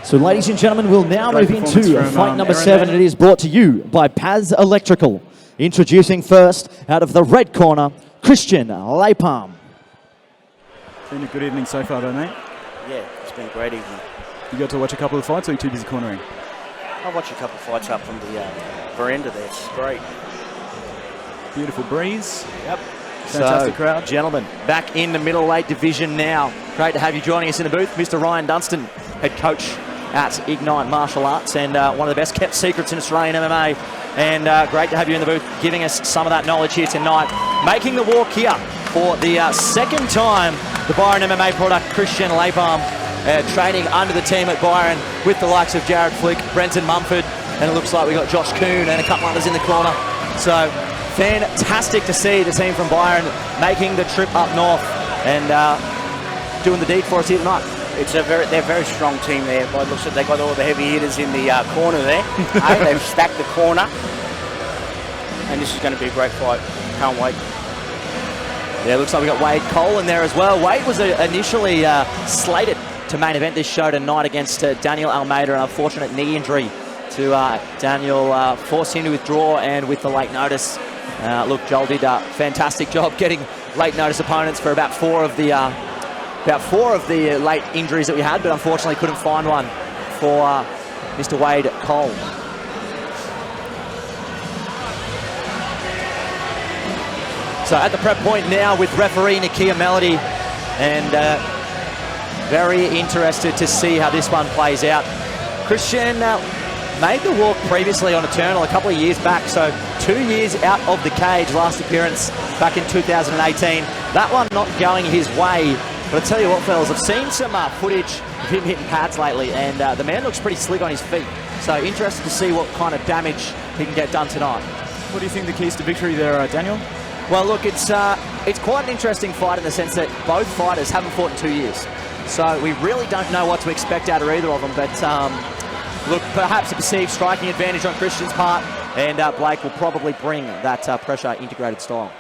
So ladies and gentlemen, we'll now move into fight number 7. It is brought to you by Paz Electrical. Introducing first, out of the red corner, Christian Lapam. Been a good evening so far though, mate? Yeah, it's been a great evening. You got to watch a couple of fights or are you too busy cornering? I watch a couple of fights up from the veranda there. It's great. Beautiful breeze. Yep. So, Fantastic crowd. Gentlemen, back in the middleweight division now. Great to have you joining us in the booth. Mr. Ryan Dunstan, head coach at Ignite Martial Arts and one of the best kept secrets in Australian MMA. And great to have you in the booth giving us some of that knowledge here tonight. Making the walk here for the second time, the Byron MMA product, Christian Lapam, training under the team at Byron with the likes of Jared Flick, Brenton Mumford, and it looks like we got Josh Kuhn and a couple others in the corner. So fantastic to see the team from Byron making the trip up north and doing the deed for us here tonight. They're a very strong team there. By the looks of it, they got all the heavy hitters in the corner there. They've stacked the corner, and this is going to be a great fight. Can't wait. Yeah, looks like we got Wade Cole in there as well. Wade was initially slated to main event this show tonight against Daniel Almeida, an unfortunate knee injury to Daniel forced him to withdraw, and with the late notice, look, Joel did a fantastic job getting late notice opponents for about four of the late injuries that we had, but unfortunately couldn't find one for Mr. Wade Cole. So at the prep point now with referee Nakia Melody, and very interested to see how this one plays out. Christian made the walk previously on Eternal a couple of years back, so 2 years out of the cage, last appearance back in 2018. That one not going his way. But I tell you what, fellas, I've seen some footage of him hitting pads lately, and the man looks pretty slick on his feet. So interested to see what kind of damage he can get done tonight. What do you think the keys to victory there, Daniel? Well, look, it's quite an interesting fight in the sense that both fighters haven't fought in 2 years. So we really don't know what to expect out of either of them. But look, perhaps a perceived striking advantage on Christian's part, and Blake will probably bring that pressure integrated style.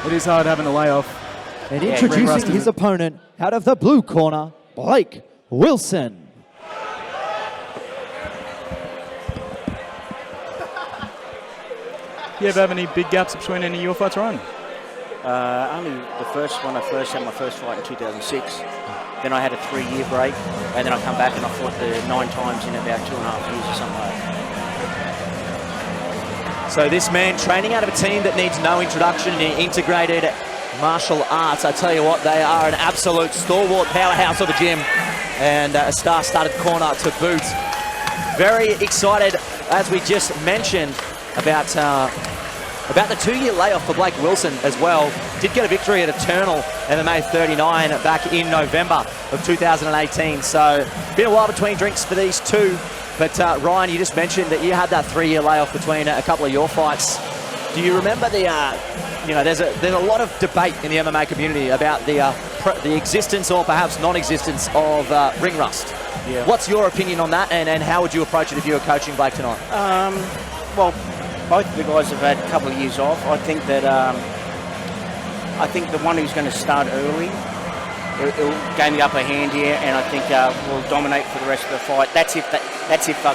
It is hard having a layoff. And introducing his opponent out of the blue corner, Blake Wilson. You ever have any big gaps between any of your fights, Ryan? Only the first one. I first had my first fight in 2006. Then I had a 3-year break, and then I come back and I fought 9 times in about 2.5 years or something like that. So this man training out of a team that needs no introduction in integrated martial arts. I tell you what, they are an absolute stalwart powerhouse of a gym, and a star-studded corner to boot. Very excited, as we just mentioned, about the 2-year layoff for Blake Wilson as well. Did get a victory at Eternal MMA 39 back in November of 2018. So been a while between drinks for these two. But Ryan, you just mentioned that you had that 3-year layoff between a couple of your fights. Do you remember there's a lot of debate in the MMA community about the existence or perhaps non-existence of ring rust. Yeah. What's your opinion on that, and how would you approach it if you were coaching Blake tonight? Well, both of the guys have had a couple of years off. I think that the one who's going to start early, it'll gain the upper hand here, and I think will dominate for the rest of the fight. That's if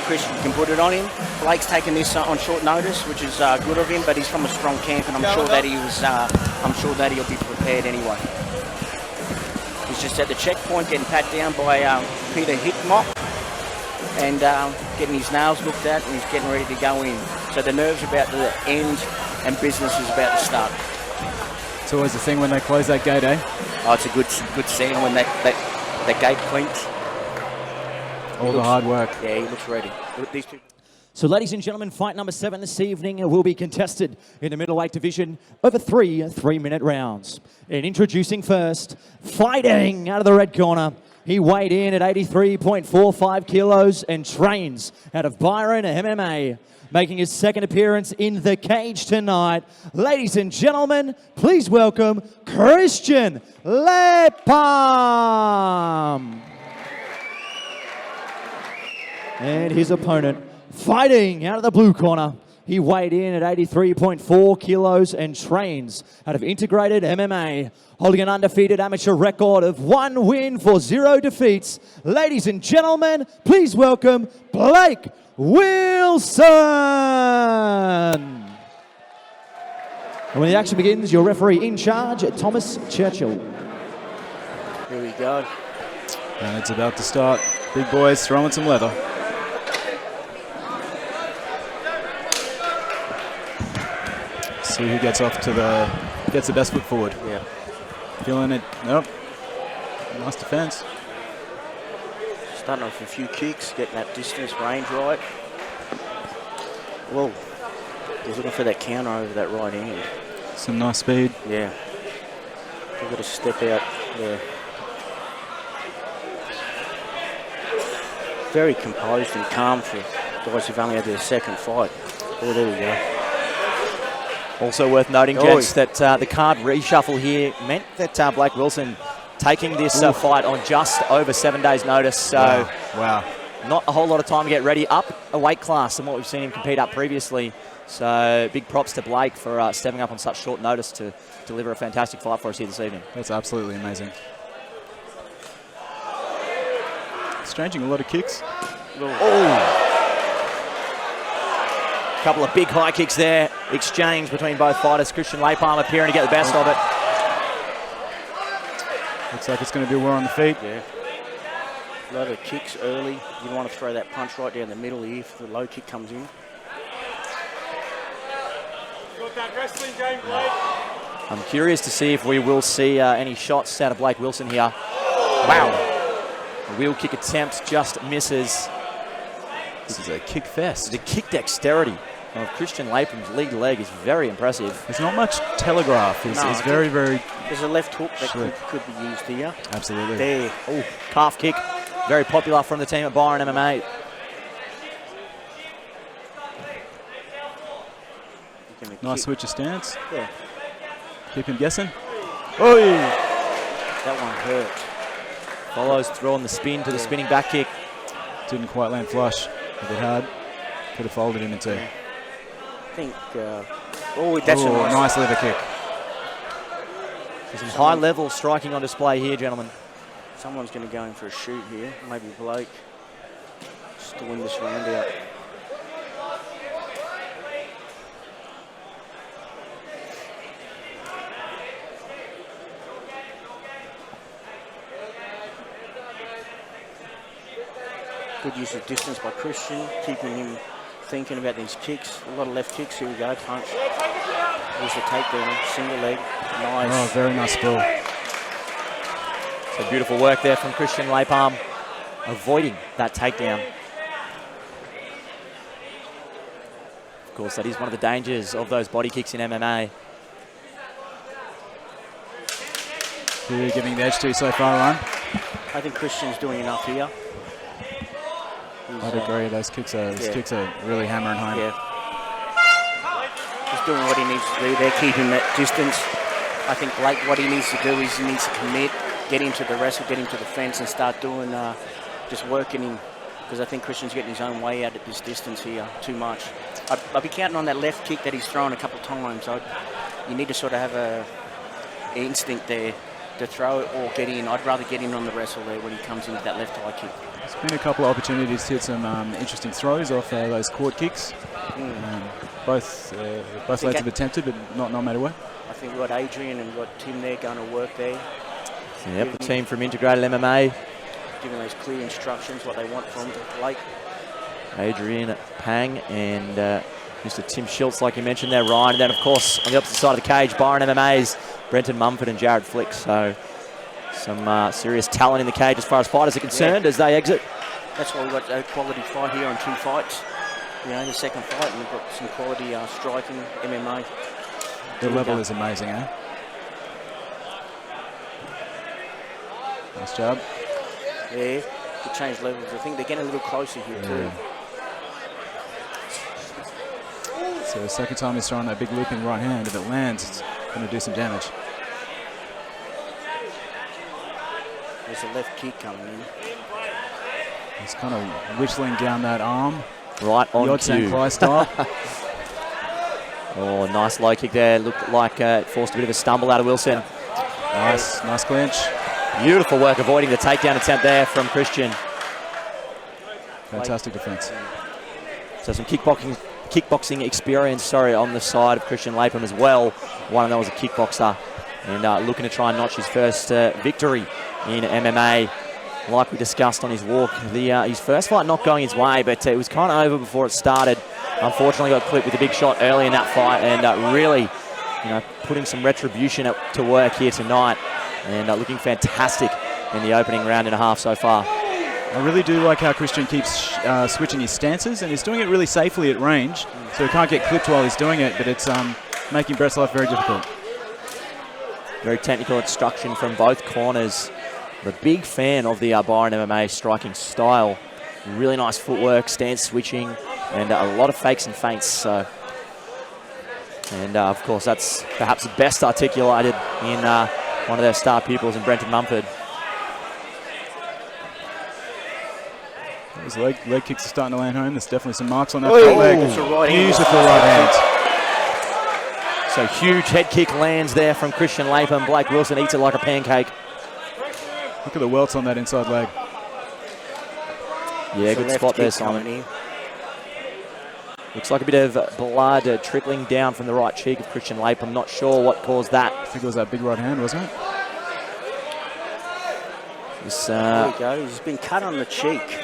Christian can put it on him. Blake's taken this on short notice, which is good of him, but he's from a strong camp, and I'm sure that he'll be prepared anyway. He's just at the checkpoint, getting pat down by Peter Hickmock, and getting his nails looked at, and he's getting ready to go in. So the nerves are about to end, and business is about to start. It's always the thing when they close that gate, eh? Oh, it's a good scene when that gate clinks. All the hard work. Yeah, he looks ready. These two. So ladies and gentlemen, fight number 7 this evening will be contested in the middleweight division over 3 3-minute rounds. And introducing first, fighting out of the red corner, he weighed in at 83.45 kilos and trains out of Byron MMA. Making his second appearance in the cage tonight. Ladies and gentlemen, please welcome Christian Lapam. And his opponent, fighting out of the blue corner, He weighed in at 83.4 kilos and trains out of Integrated MMA, holding an undefeated amateur record of 1 win for 0 defeats. Ladies and gentlemen, please welcome Blake Wilson. And when the action begins, your referee in charge, Thomas Churchill. Here we go. And it's about to start. Big boys throwing some leather. See who gets the best foot forward. Yeah. Feeling it. Nope. Nice defense. Starting off with a few kicks, getting that distance, range right. Well, he's looking for that counter over that right hand. Some nice speed. Yeah. They've got to step out there. Very composed and calm for guys who've only had their second fight. Oh, there we go. Also worth noting, gents, that the card reshuffle here meant that Blake Wilson taking this fight on just over 7 days' notice. So Wow. not a whole lot of time to get ready. Up a weight class than what we've seen him compete up previously. So big props to Blake for stepping up on such short notice to deliver a fantastic fight for us here this evening. That's absolutely amazing. Exchanging a lot of kicks. Couple of big high kicks there, exchange between both fighters. Christian Lapam appearing to get the best of it. Looks like it's going to be a war on the feet. Yeah. A lot of kicks early. You want to throw that punch right down the middle here if the low kick comes in. Got that wrestling game, Blake. I'm curious to see if we will see any shots out of Blake Wilson here. Wow. A wheel kick attempt just misses. This is a kick fest. The kick dexterity of Christian Lapam's lead leg is very impressive. There's not much telegraph. It's very, very... There's a left hook that could be used here. Absolutely. There. Oh, calf kick. Very popular from the team at Byron MMA. Nice switch of stance. Yeah. Keep him guessing. Oh, that one hurt. Follows through on the spin to the spinning back kick. Didn't quite land flush. If it had, could have folded him in two. I think, that's a nice leather kick. Some high-level striking on display here, gentlemen. Someone's going to go in for a shoot here. Maybe Blake. Just to win this round out. Good use of distance by Christian, keeping him thinking about these kicks. A lot of left kicks. Here we go, punch. There's the takedown, single leg. Nice. Oh, very nice ball. So beautiful work there from Christian Lapam, avoiding that takedown. Of course, that is one of the dangers of those body kicks in MMA. Who are you giving the edge to so far, Ron? I think Christian's doing enough here. I'd agree. Those kicks are really hammering home. Yeah. He's doing what he needs to do. They're keeping that distance. I think Blake, what he needs to do is he needs to commit, get him to the wrestle, get him to the fence, and start doing just working him. Because I think Christian's getting his own way out at this distance here too much. I'd be counting on that left kick that he's thrown a couple of times. You need to sort of have an instinct there to throw it or get in. I'd rather get in on the wrestle there when he comes into that left high kick. There's been a couple of opportunities to hit some interesting throws off those quad kicks. Both lads have attempted, but not no matter what. I think we've got Adrian and we've got Tim there going to work there. Yep, the team from Integrated MMA. Giving those clear instructions, what they want from Blake. Adrian Pang and Mr. Tim Schultz, like you mentioned there, Ryan. And then, of course, on the opposite side of the cage, Byron MMA's Brenton Mumford and Jared Flick. So some serious talent in the cage as far as fighters are concerned as they exit. That's why we've got a quality fight here on 2 fights. You know, the second fight, and we've got some quality striking, MMA. The level is amazing, eh? Nice job. Yeah, could change levels. I think they're getting a little closer here too. So the second time he's throwing that big looping right hand, if it lands, it's going to do some damage. There's a left kick coming in. He's kind of whistling down that arm. Right on Yodsan cue. Clay style. Oh, nice low kick there. Looked like it forced a bit of a stumble out of Wilson. Nice clinch. Beautiful work avoiding the takedown attempt there from Christian. Fantastic defence. So some kickboxing experience, on the side of Christian Lapam as well. One of them was a kickboxer, and looking to try and notch his first victory in MMA. Like we discussed on his walk, his first fight not going his way, but it was kind of over before it started. Unfortunately, got clipped with a big shot early in that fight, and really, putting some retribution to work here tonight, and looking fantastic in the opening round and a half so far. I really do like how Christian keeps switching his stances, and he's doing it really safely at range, so he can't get clipped while he's doing it, but it's making Brett's life very difficult. Very technical instruction from both corners. I'm a big fan of the Byron MMA striking style. Really nice footwork, stance switching, and a lot of fakes and feints. And of course, that's perhaps best articulated in one of their star pupils in Brenton Mumford. His leg kicks are starting to land home. There's definitely some marks on that front leg. Beautiful right hand. So huge head kick lands there from Christian Lapam. Blake Wilson eats it like a pancake. Look at the welts on that inside leg. Yeah, good spot there, Simon. Looks like a bit of blood trickling down from the right cheek of Christian Lapam. Not sure what caused that. I think it was that big right hand, wasn't it? There you go. He's been cut on the cheek.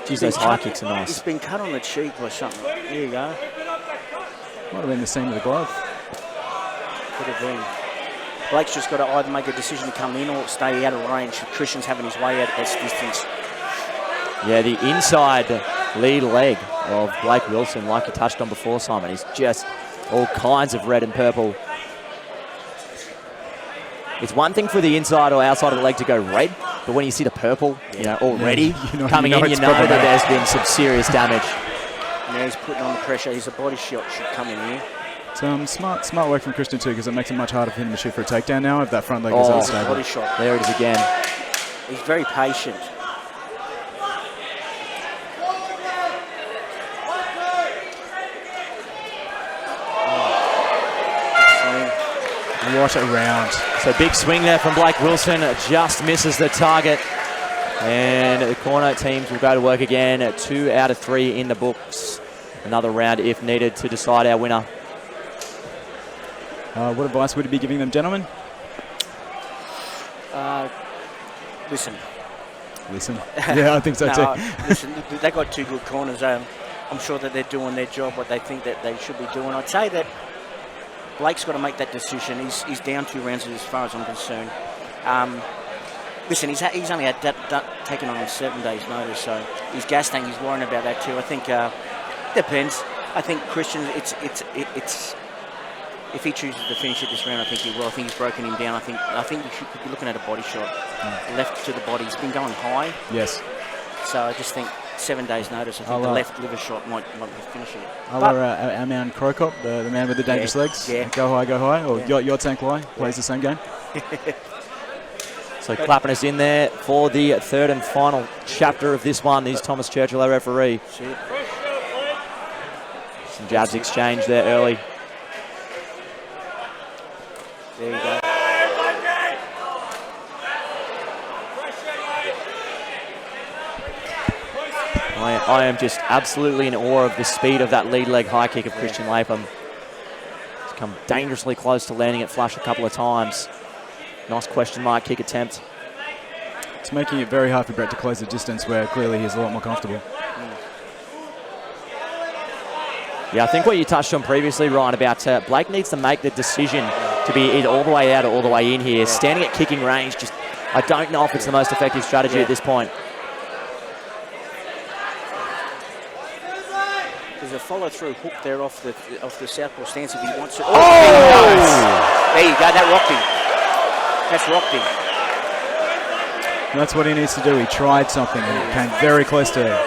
Geez, those high kicks are nice. He's been cut on the cheek or something. There you go. Might have been the seam of the glove. Could have been. Blake's just got to either make a decision to come in or stay out of range. Christian's having his way out at this distance. Yeah, the inside lead leg of Blake Wilson, like you touched on before, Simon, is just all kinds of red and purple. It's one thing for the inside or outside of the leg to go red, but when you see the purple, already coming in, you know that there's been some serious damage. Now he's putting on the pressure. His body shot should come in here. It's smart work from Christian too, because it makes it much harder for him to shoot for a takedown now if that front leg is unstable. Body shot. There it is again. He's very patient. What a round. So big swing there from Blake Wilson, just misses the target. And the corner teams will go to work again. 2 out of 3 in the books. Another round if needed to decide our winner. What advice would you be giving them, gentlemen? Listen. Yeah, I think so too. Listen, they've got 2 good corners. I'm sure that they're doing their job, what they think that they should be doing. I'd say that Blake's got to make that decision. He's down 2 rounds as far as I'm concerned. Listen, he's only had that taken on 7 days' notice, so he's gassing. He's worrying about that too. I think depends. I think Christian, it's if he chooses to finish it this round, I think he will. I think he's broken him down. I think you should be looking at a body shot, left to the body. He's been going high. Yes. So I just think 7 days' notice. I think the left liver shot might finish it. Our man Krokop, the man with the dangerous legs. Yeah. Go high. Or Yot Kwai plays the same game. So clapping us in there for the 3rd and final chapter of this one is Thomas Churchill, our referee. Some jabs exchanged there early. There you go. I am just absolutely in awe of the speed of that lead leg high kick of Christian Lapam. He's come dangerously close to landing it flush a couple of times. Nice question mark kick attempt. It's making it very hard for Brett to close the distance where clearly he's a lot more comfortable. Yeah, I think what you touched on previously, Ryan, about Blake needs to make the decision to be either all the way out or all the way in here. Standing at kicking range, just I don't know if it's the most effective strategy at this point. There's a follow-through hook there off the southpaw stance if he wants it. Oh! There you go, that rocked him. That's rocked him. And that's what he needs to do. He tried something and came very close to it.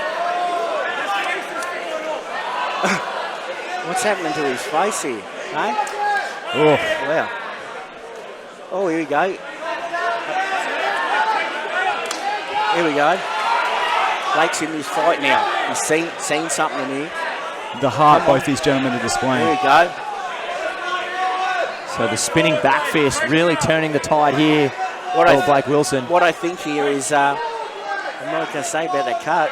What's happening to his face here? Hey? Oh. Wow. Oh, here we go. Here we go. Blake's in this fight now. He's seen something in here. the heart both these gentlemen are displaying. There you go. So the spinning back fist really turning the tide here for Blake Wilson. What I think here is, I'm not going to say about that cut.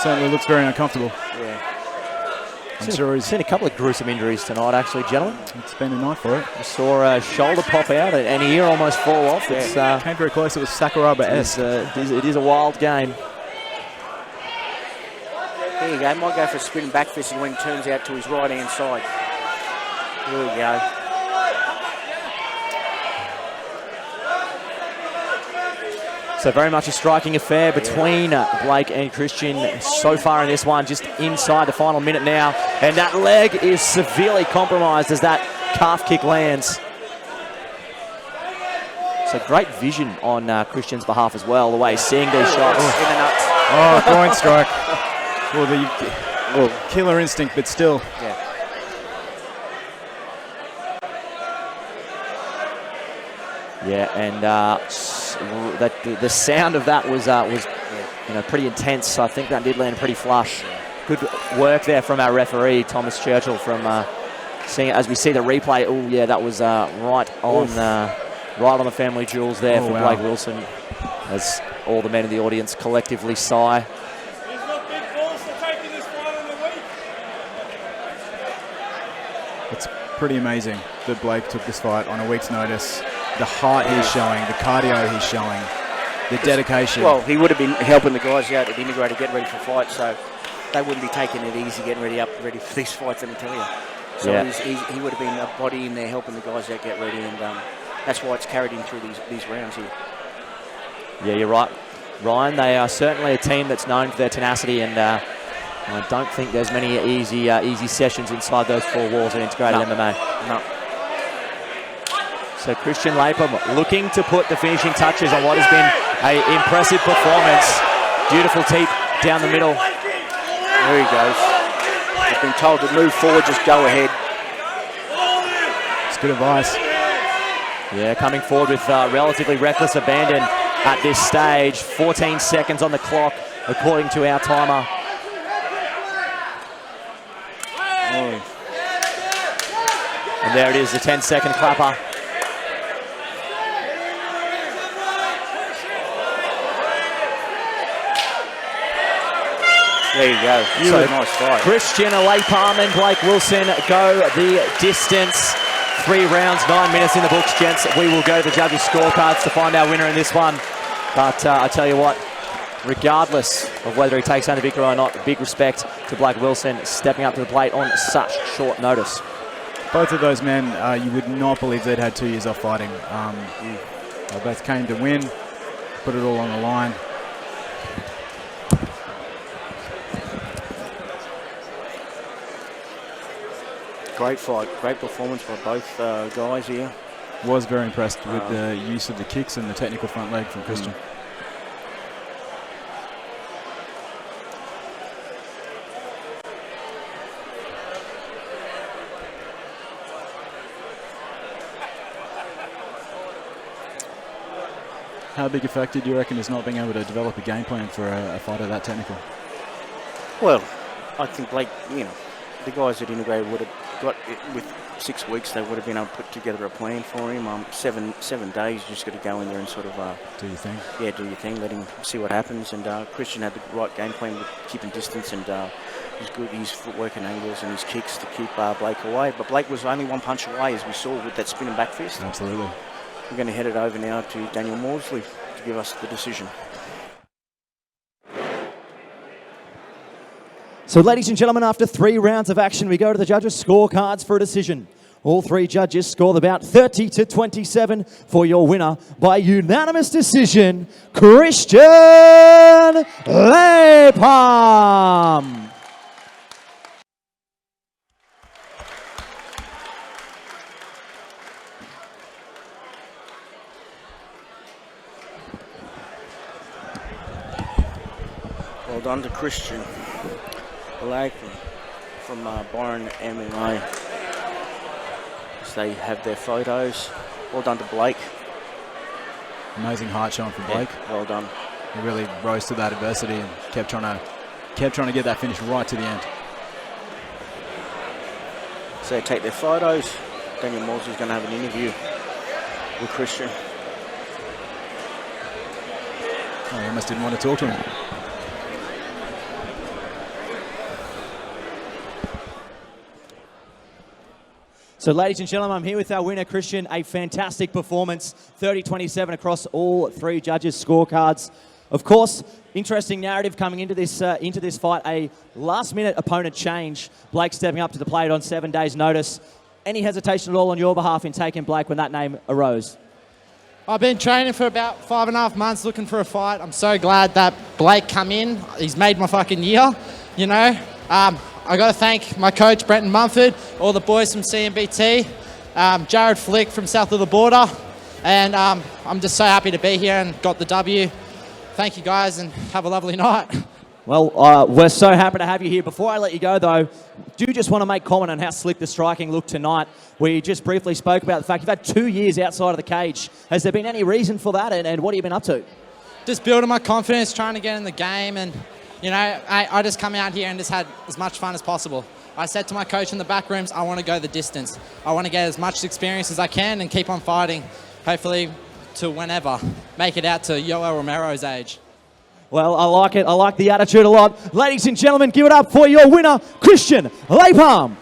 Certainly looks very uncomfortable. Yeah. I'm sure he's seen a couple of gruesome injuries tonight, actually, gentlemen. It's been a night for it. We saw a shoulder pop out and a ear almost fall off. Yeah. It's, came very close. It was Sakuraba-esque. it is a wild game. There you go. Might go for a spinning back fist when he turns out to his right-hand side. There we go. So very much a striking affair between Blake and Christian so far in this one, just inside the final minute now. And that leg is severely compromised as that calf kick lands. So great vision on Christian's behalf as well, the way he's seeing these shots. In the nuts. Oh, groin strike. Well, killer instinct, but still. Yeah. Yeah, and the sound of that was pretty intense. I think that did land pretty flush. Good work there from our referee, Thomas Churchill, from seeing it as we see the replay. Oh yeah, that was right on the family jewels there for Blake Wilson, as all the men in the audience collectively sigh. He's not big balls for taking this fight in the week. It's pretty amazing that Blake took this fight on a week's notice. The heart he's showing, the cardio he's showing, the dedication. Well, he would have been helping the guys out at Integrated get ready for fights, so they wouldn't be taking it easy getting ready for these fights, let me tell you. So he would have been a body in there helping the guys out get ready, and that's why it's carried him through these rounds here. Yeah, you're right, Ryan. They are certainly a team that's known for their tenacity, and I don't think there's many easy sessions inside those four walls at Integrated MMA. No. So Christian Lapam looking to put the finishing touches on what has been an impressive performance. Beautiful teep down the middle. There he goes. He's been told to move forward, just go ahead. It's good advice. Yeah, coming forward with relatively reckless abandon at this stage. 14 seconds on the clock, according to our timer. And there it is, the 10-second clapper. There you go. So nice fight. Christian Lapam and Blake Wilson go the distance. 3 rounds, 9 minutes in the books, gents. We will go to the judges' scorecards to find our winner in this one. But I tell you what, regardless of whether he takes home the victory or not, big respect to Blake Wilson stepping up to the plate on such short notice. Both of those men, you would not believe they'd had 2 years off fighting. They both came to win, put it all on the line. Great fight, great performance by both guys here. Was very impressed with the use of the kicks and the technical front leg from Christian. How big a factor do you reckon is not being able to develop a game plan for a fighter that technical? Well, I think Blake, the guys at Integrated would have got it with 6 weeks. They would have been able to put together a plan for him. 7 days, you just got to go in there and sort of do your thing. Yeah, do your thing. Let him see what happens. And Christian had the right game plan with keeping distance, and he's good. His footwork and angles and his kicks to keep Blake away. But Blake was only 1 punch away, as we saw with that spinning back fist. Absolutely. We're going to head it over now to Daniel Maudsley to give us the decision. So, ladies and gentlemen, after 3 rounds of action, we go to the judges' scorecards for a decision. All 3 judges scored about 30-27 for your winner by unanimous decision, Christian Lapam. Well done to Christian Blake from Byron MMA. So they have their photos. Well done to Blake. Amazing heart showing from Blake. Yeah, well done. He really rose to that adversity and kept trying to get that finish right to the end. So they take their photos. Daniel Mosley's going to have an interview with Christian. Oh, he almost didn't want to talk to him. So, ladies and gentlemen, I'm here with our winner, Christian. A fantastic performance, 30-27 across all three judges' scorecards. Of course, interesting narrative coming into this fight. A last-minute opponent change. Blake stepping up to the plate on 7 days' notice. Any hesitation at all on your behalf in taking Blake when that name arose? I've been training for about 5.5 months looking for a fight. I'm so glad that Blake come in. He's made my fucking year, you know. I got to thank my coach, Brenton Mumford, all the boys from CMBT, Jared Flick from south of the border, and I'm just so happy to be here and got the W. Thank you guys and have a lovely night. Well, we're so happy to have you here. Before I let you go, though, do you just want to make comment on how slick the striking looked tonight? We just briefly spoke about the fact you've had 2 years outside of the cage. Has there been any reason for that, and what have you been up to? Just building my confidence, trying to get in the game, and you know, I just come out here and just had as much fun as possible. I said to my coach in the back rooms, I want to go the distance. I want to get as much experience as I can and keep on fighting, hopefully to whenever. Make it out to Yoel Romero's age. Well, I like it. I like the attitude a lot. Ladies and gentlemen, give it up for your winner, Christian Lapam.